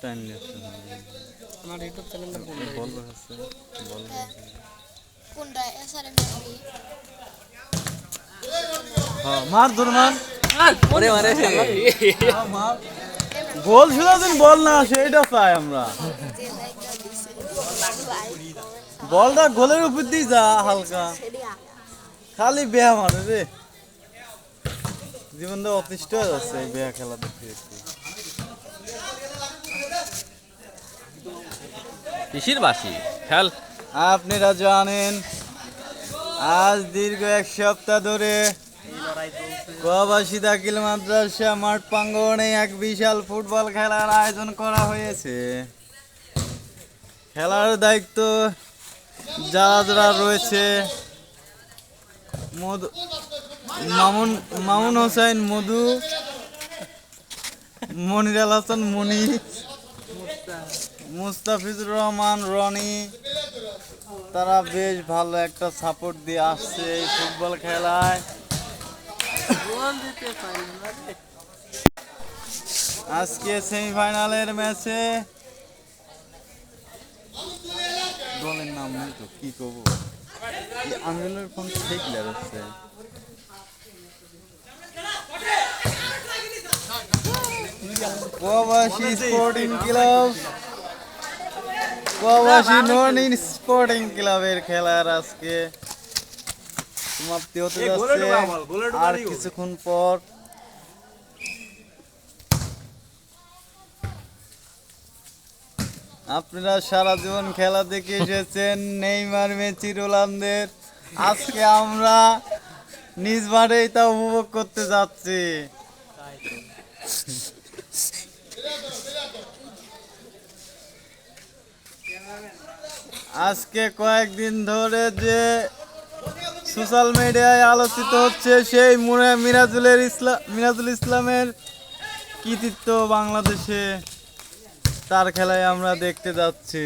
Timely আছে আমার YouTube চ্যানেলটা বল আছে বল কোনটা এসআরএম টিভি হ্যাঁ মার ধর মার ওরে মারে মার গোল শুধু দিন বল না সেটা চাই আমরা যে লাইকটা দিছে বলটা গোলের উপর দিয়ে যা হালকা সেটা খালি বেয়া মারে রে জীবনটা অতিষ্ঠ হয়ে যাচ্ছে এই বেয়া খেলা দেখতে দেখতে কিসির বাসি খেল আপনারা জানেন আজ দীর্ঘ এক সপ্তাহ ধরে প্রবাসী দাখিল মাদ্রাসা মাঠ প্রাঙ্গণে এক বিশাল ফুটবল খেলার আয়োজন করা হয়েছে। খেলার দায়িত্ব যারা যারা রয়েছে মামুন হোসেন মধু, মনিরাল হাসান মনি, মুস্তাফিজুর রহমান রনি, তারা বেশ ভালো একটা সাপোর্ট দিয়ে আসছে এই ফুটবল খেলায়। আজকে সেমিফাইনালের ম্যাচে দলের নাম নেই তো কি করবো, আমিরুলের ফোন ঠিক লাগছে। প্রবাসী স্পোর্টিং ক্লাব, প্রবাসী নন স্পোর্টিং ক্লাবের খেলার আজকে সমাপ্তি হতে যাচ্ছে আর কিছুক্ষণ পর। আপনারা সারা জীবন খেলা দেখে এসেছেন নেইমার, মেসি, রোনালদোদের। আজকে আমরা নিজ মাঠেই তা উপভোগ করতে যাচ্ছি। আজকে কয়েকদিন ধরে যে সোশ্যাল মিডিয়ায় আলোচিত হচ্ছে সেই মিরাজুল ইসলামের কৃতিত্ব বাংলাদেশে, তার খেলায় আমরা দেখতে যাচ্ছি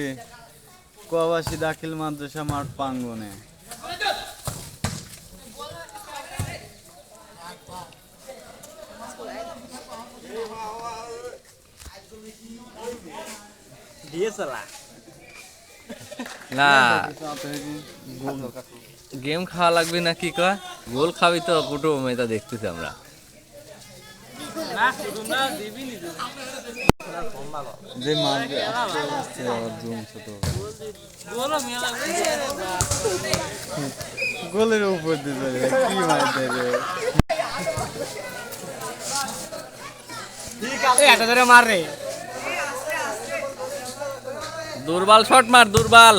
প্রবাসী দাখিল মাদ্রাসা মাঠ প্রাঙ্গণে। না গেম খাওয়া লাগবে না কি কয়, গোল খাবি তো কুটুম, এটা দেখতেছি আমরা। যে মারবে আস্তে আবার জমছে তো গোলের উপর দিয়ে যাবে কি মারতে রে, এটা ধরে মার রে, দুর্বল শট মার, দুর্বল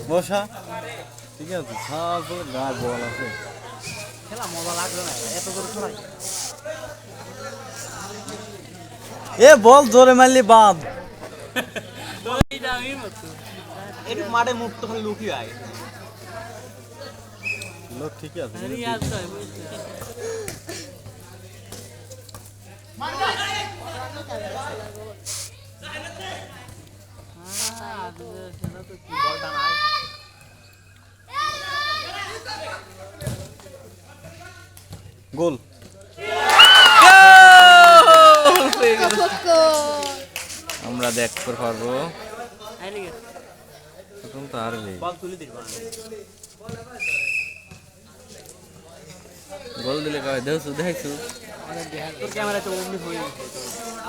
বসা ঠিক আছে। সব গা বল আছে, খেলা মজা লাগবে না এত জোরে ছড়াই। এ বল জোরে মারলি বাদ। একটু মাঠে মুখ তো খালি লুকিয়ে আয়। লোক ঠিকই আছে বলটা নাই গোল। আমরা দেখতে পারবো এখন তো আর নেই। বল তুলে দিবা, গোল দিলে কয় দেখছো দেখছো, তোর ক্যামেরা তো অমনি হয়ে গেছে।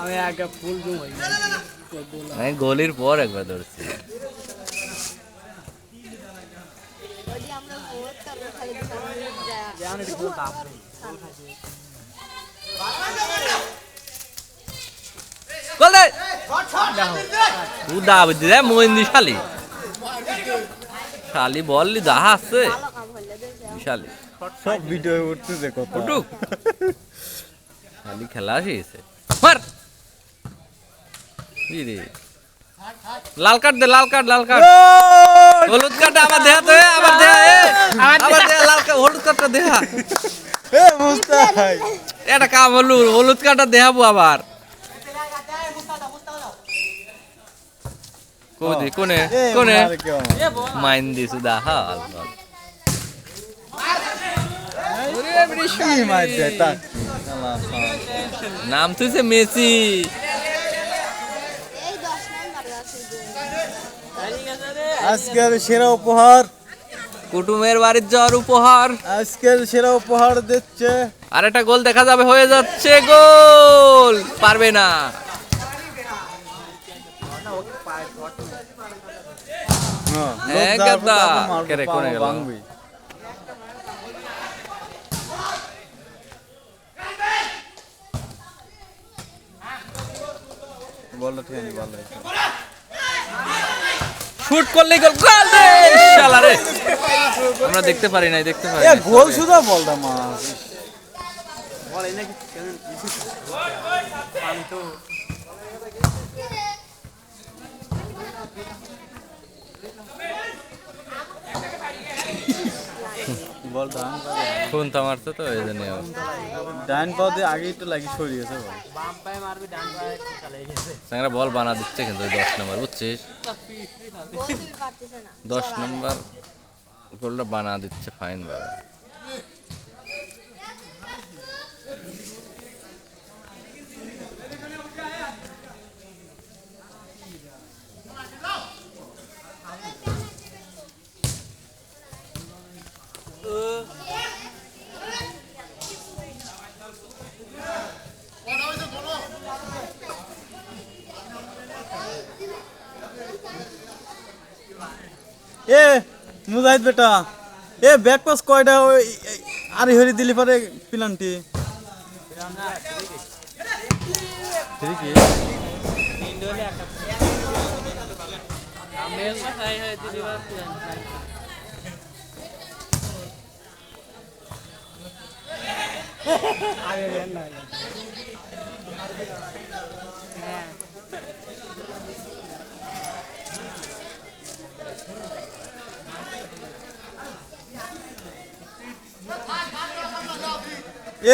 আমি আগে ফুল জুম হই আমি গোলের পর একবার ধরছি। ওই যে আমরা ভোট করব খালি যা জান এটা ফুল কাপ গোল দে উদা বুঝি রে মইন্দি শালি শালি বললি দাহা আছে ভালো কাম হইলে দেশে শালি সব ভিডিও উঠতেছে কত উঠুক শালি খেলা শিখেছে মার কি রে, লাল কার্ড দে, লাল কার্ড, লাল কার্ড, হলুদ কার্ড আবার দেহা তো, আবার দেহা, আবার দেহা, লাল কার্ড, হলুদ কার্ডটা দেহা, এ মুস্তাক এটা কাম হলু, হলুদ কার্ডটা দেখাবো আবার। কোনে কোনে কোনে মাইন দিছু দা হাল কি মার দেয় তাক নাম তুইছে মেসি। এই 10 নাম্বার আছে আজকের সেরা উপহার, কুটুমের বাড়ির যাওয়ার উপহার। আজকের সেরা উপহার দিচ্ছে আর একটা গোল দেখা যাবে, হয়ে যাচ্ছে গোল, পারবে না। লোক গাদা। যাওয়ার পর তারপর মারবো, কেরে পা কোনে গেল? ভাঙবি। বলটা ঠিক আছে, ভালো হয়েছে। শুট করলেই গোল, গোল রে শালা রে। আমরা দেখতে পারি নাই, দেখতে পারি এ নাই। গোল শুধু বলটা মার। বল এই নাকি পানি তো বলটা খুন তো মারছে তো এই জন্য। ডান পাও দিয়ে আগে একটু লাগি সরিয়েছে বল। বাম পায়ে মারবি ডান পায়ে চলে গেছে স্যাংরা বল বানা দিচ্ছে কিন্তু 10 নম্বর, বুঝছিস? গোল দিতে পারতেছে না 10 নম্বর গোলটা বানা দিচ্ছে ফাইন ভাবে। এ মুজাহিদ বেটা, এ ব্যাক পাস কয়টা ওই আরে হরি দিলি পরে প্লান্টি ঠিক আছে।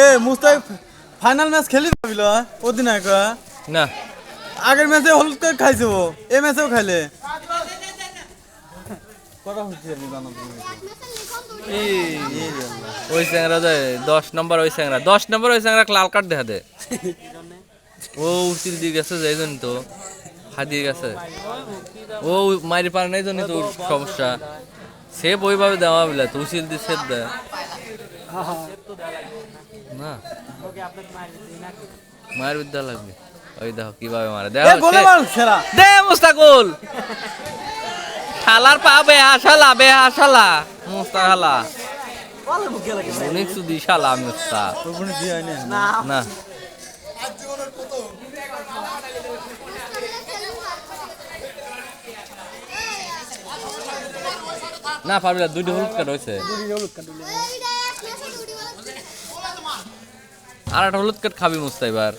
এ মুস্তাক ফাইনাল ম্যাচ খেলি ভাবিল অধিনায়ক না আগের ম্যাচে হলুদ কার্ড খাইছে ও, এই ম্যাচেও খাইলে কটা হচ্ছে জানো তুমি? ওই স্যাংরা যায় 10 নম্বর, ওই স্যাংরা 10 নম্বর, ওই স্যাংরা লাল কার্ড দেখা দে। ও উচিল দিয়ে গেছে যাই জন্য তো হাদিয়ে গেছে, ও মারি পারে নাই জন্য তো ওর সমস্যা। সেভ ওইভাবে দেওয়া বলে তো উচিল দিয়ে সেভ দেয় না, মায়ের বিদ্যা লাগবে। ওই দেখো কিভাবে মারে, এ দেখো গোলে মার সেরা দে মুস্তাকুল। শালার পা বেহাশালা, বেহাশালা মুস্তাকালা অনেক সুদি শালা মুস্তা তোর কোনো দিয়ে হয় না না। না পারবি না, দুইটা হলুদ কার্ড হয়েছে, আর একটা হলুদ কার্ড খাবি মুস্তা এবার।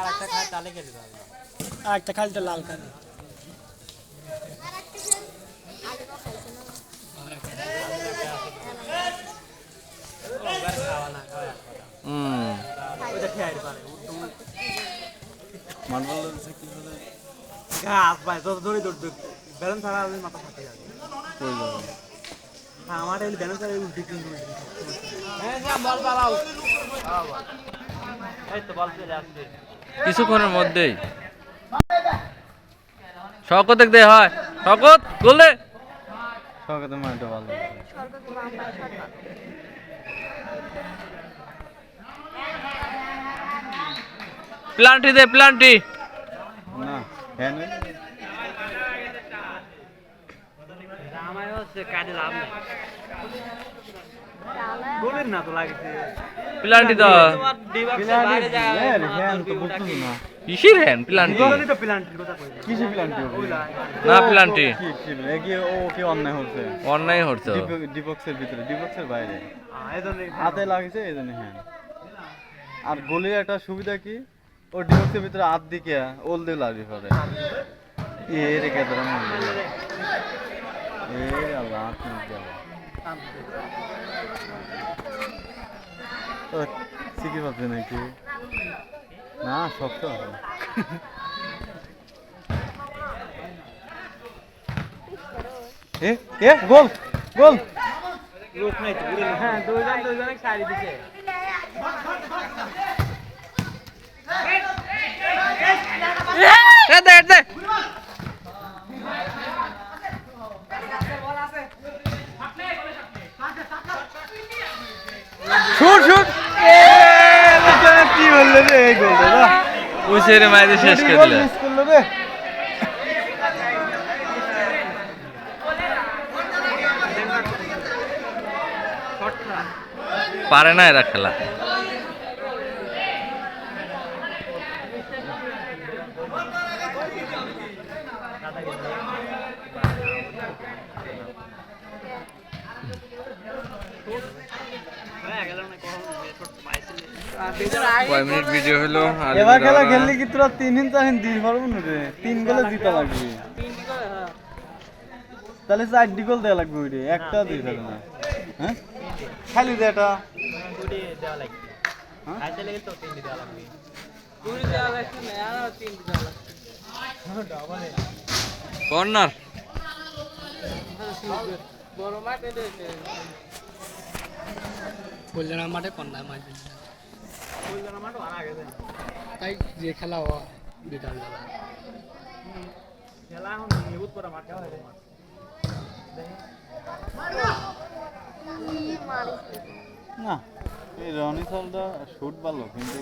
আরেকটা খায় তালে খেলি আরেকটা খালি তো লাল কার্ড ওইটা খেয়ে পারে মানবল কি হলো গাছ ভাই যত ধরে দৌড় ব্যালেন্স ছাড়া ওই মাথা ফাটে যাবে কই যাবে আমার এই ব্যালেন্স ছাড়া উল্টি কিন্তু হ্যাঁ হ্যাঁ বল পালাও এই তো বল চলে আসছে কিছুক্ষণের মধ্যেই শকত দে হয়, শকত গোল দে। সকালে মারটা ভালো সরকারকে বাম পায়ে শট মার প্লান্টি দে, প্লান্টি। না হ্যাঁ আমার হচ্ছে কাজে লাভ নেই রালা গোলের না তো লাগছে প্লান্টি দাও। তোমার ডিবাক্সের বাইরে যায় হ্যাঁ তো বুঝছিস না কিসের হ্যান প্লান্টি? গোলই তো প্ল্যান্টির কথা কই কিসে প্লান্টি হবে না প্লান্টি কি কি এগিয়ে ও কি অন্যায় হচ্ছে অন্যায় হচ্ছে। ডিবক্সের ভিতরে ডিবক্সের বাইরে এই জন্য হাতে লাগছে এই জন্য হ্যাঁ। আর গোলের একটা সুবিধা কি ও ডিবক্সের ভিতরে হাত দিকে ওল দিয়ে লাগবে পরে এ রেখে ধরা মনে এ আল্লাহ আপনি গেল ও শিখে পাচ্ছে নাকি না শক্ত আছে এ এ গোল গোল রোক নাই তো হ্যাঁ দুইজনে সারি দিছে দে দে শুট শুট কি বললে রে এই গোল দাদা উসেরে মাইরে শেষ করে দিলে মিস করলো রে পারে না এরা খেলা কয় মিনিট ভিডিও হলো আর এবার খেলা খেললি কি তোরা 3 চাহিন দিস পারবো না রে 3 গোলে জিতা লাগবে তাহলে 4 গোল দেয়া লাগবে ওইরে একটা দিই ফেলে না হ্যাঁ খালি দে এটা দুটি দেওয়া লাগবে হ্যাঁ? খাইতে লেগে তো তিনটি দেওয়া লাগবে দুটি দেওয়া লাগবে না আর তিনটি দেওয়া লাগবে কর্নার বড় মাঠে দিয়েছে ফুলজনা মাঠে কন্যা মাঠ ফুলজনা মাঠ ভাড়া গেছে তাই যে খেলা হওয়া বিকাল বেলা খেলা এখন নিউজ পড়া মাঠে হয় না এই রনি সলটা শুট ভালো কিন্তু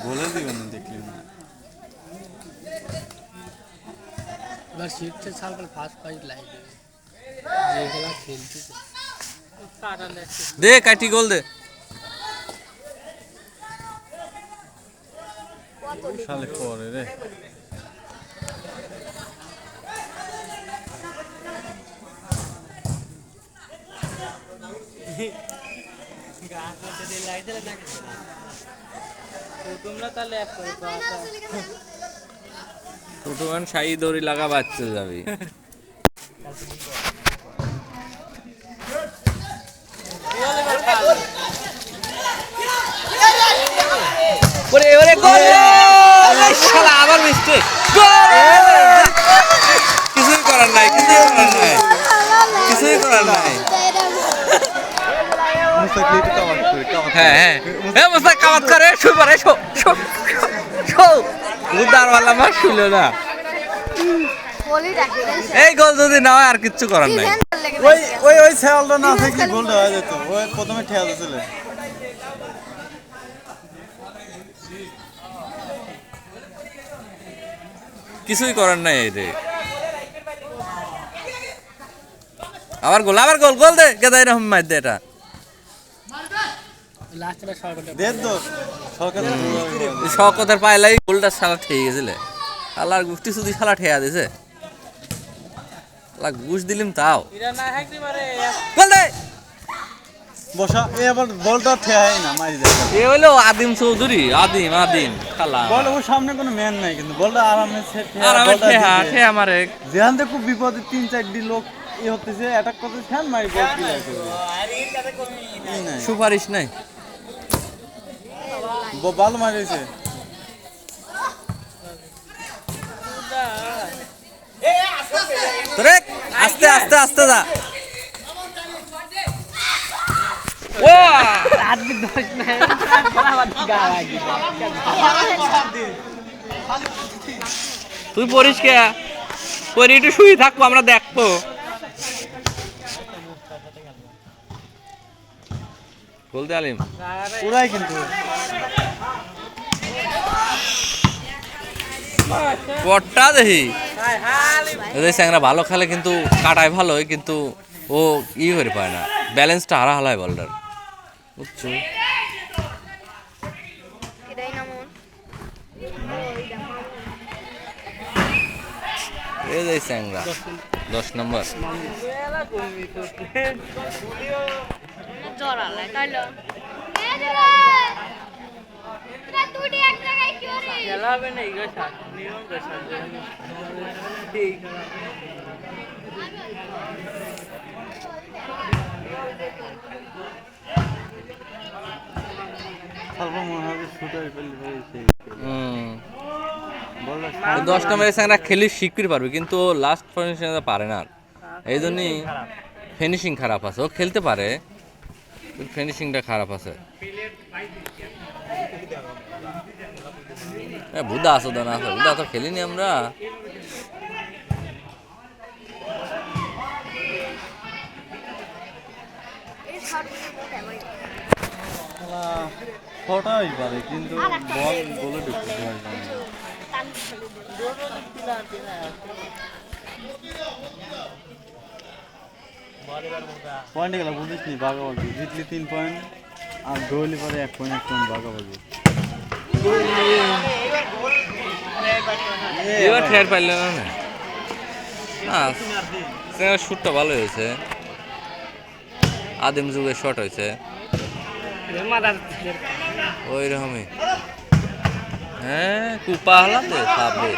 গোলে দিবে না দেখলি না এবার শিফটে সালকাল ফার্স্ট প্রাইজ লাগবে যে খেলা খেলতেছে দে কাটি গোল দে শালে পরে রে তোমরা তাহলে অ্যাপ করে ছোটখান সাই দড়ি লাগা বাচ্চা যাবে ওরে ওরে গোল শালা আবার মিস্টেক কিছুই করার নাই কিছুই করার নাই মুস্তাকিল কামাত করে হ্যাঁ হ্যাঁ হ্যাঁ মুস্তাক কামাত করে শুই পড়ে শো শো শো উদারওয়ালা মার শুইল না বলি রাখি এই গোল যদি না হয় আর কিচ্ছু করার নাই ওই ওই ওই সেলটা না থাকলে গোলটা হয়ে যেত ওই প্রথমে ঠেয়া দিয়েছিল কিছুই করার নাই এই রে আবার গোল গোল দে কেদাই রহম মার দে এটা লাস্টে সরকার দেন তো সরকার শকতের পাইলাই গোলটা শালা ঠেয়ে গেছিলে আল্লাহর গুষ্টি সুদি শালা ঠেয়া দিছে আল্লাহ ঘুষ দিলিম তাও এরা না থাকতে পারে গোল দে বসা এই আবার বলটা ঠেয়াই না মারি দেয় এ হইলো আদিম চৌধুরী আদিম খালা বল ওর সামনে কোনো ম্যান নাই কিন্তু বলটা আরামে সেট আরামে ঠেয়া মারে যেখান থেকে খুব বিপদে 3-4 লোক ই হতেছে অ্যাটাক করতে ফ্যান মারি বল কি লাগে সুপারিশ নাই ভালো মারিছে তোরে আস্তে আস্তে আস্তে যা ও আজকে দোষ নাই আবার গা লাগি তুই পড়িস কে পড়ি একটু শুয়ে থাকবো আমরা দেখবো বলতে আলিম পুরাই কিন্তু পটটা দেখি এই স্যাংরা ভালো খেলে কিন্তু কাটায় ভালোই কিন্তু ও ই করে পায় না ব্যালেন্সটা হারা হালায় বলটার বুঝছো এটাই নামুন এই যে স্যাংরা 10 নম্বর জড়ালে কাইলো খেলা হবে না ইগা শাক নিয়ম গেছে ঠিক অল্প মনে হবে শুটার ফেললে ভাই সেই বলটা 10 নম্বরের স্যাংরা খেলি শিখতে পারবে কিন্তু লাস্ট পজিশনে পারে না এই জন্যই ফিনিশিং খারাপ আছে, ও খেলতে পারে, ফিনিশিংটা খারাপ আছে। বুদা আছে, দানা আছে, বুদা তো খেলিনি আমরা। এই শর্ট করে ভাই ফটাই পারে কিন্তু বল গোলে ঢুকতে হয় না। টান খেলে পয়েন্টে গেল বুঝিস নি, ভাগাভাগি জিতলি 3 পয়েন্ট আর দৌড়লি পরে 1 পয়েন্ট 1 পয়েন্ট ভাগাভাগি। এবার ঠের পাইল না, না শুটটা ভালো হয়েছে, আদিম যুগের শট হয়েছে ওই রকমই। হ্যাঁ কুপা হলাতে সাপে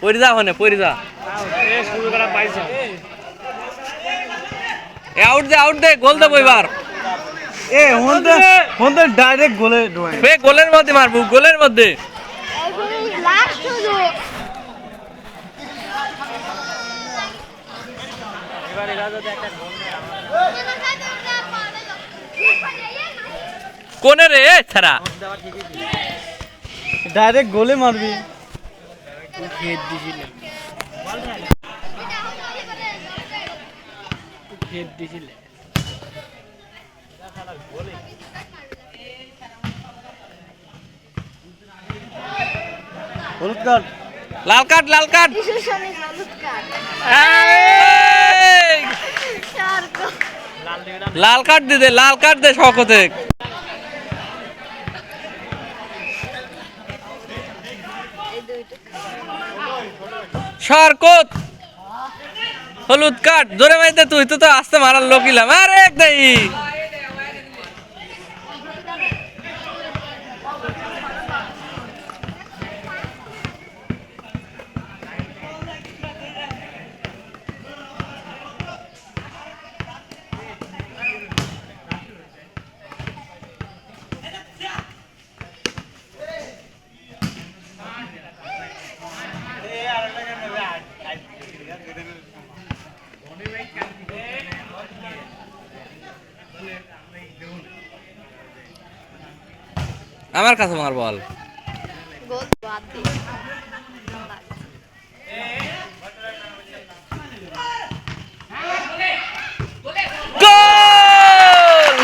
পড়ে যা, ওখানে পড়ে যা, আউট দে, আউট দে, গোল দেবো এবার। এ হন্তে ডাইরেক্ট গোলে ঢোকে। বে গোলের মধ্যে মারবো, গোলের মধ্যে। লাস্ট হলো কোনে রে ছাড়া, ডাইরেক্ট গোলে মারবি। খেত দিছিলে, খেত দিছিলে। হলুদ কার্ড, লাল কার্ড, লাল কার্ড। ডিসিশনে হলুদ কার্ড এই! শার্ক লাল কার্ড দে, লাল কার্ড দে শকতে। এই দুইটা শরকত হলুদ কার্ড, জোরে মাইতে, তুই তো আসতে মারার লোকিলাম। আরে এক দেই আমার কাছে মার বল। গোল বাদ দে গোল!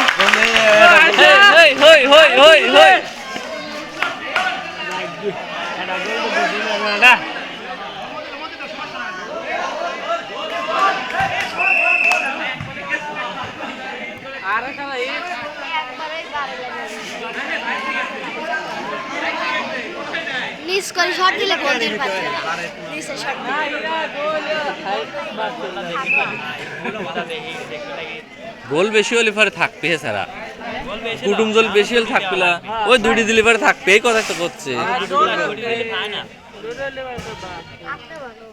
হই হই হই হই হই। এটা গোল তো দিছিলে না। আরে শালা এই একবারেই বারে লাগে নিস করে শট দিলে গোল দিতে পারবে না নিসে শট গোল বেশি হলে পরে থাকবে ছাড়া, কুটুম জল বেশি হলে থাকবে না, ওই দুটি দিলে পরে থাকবে, এই কথা তো করছে। আটটা ভালো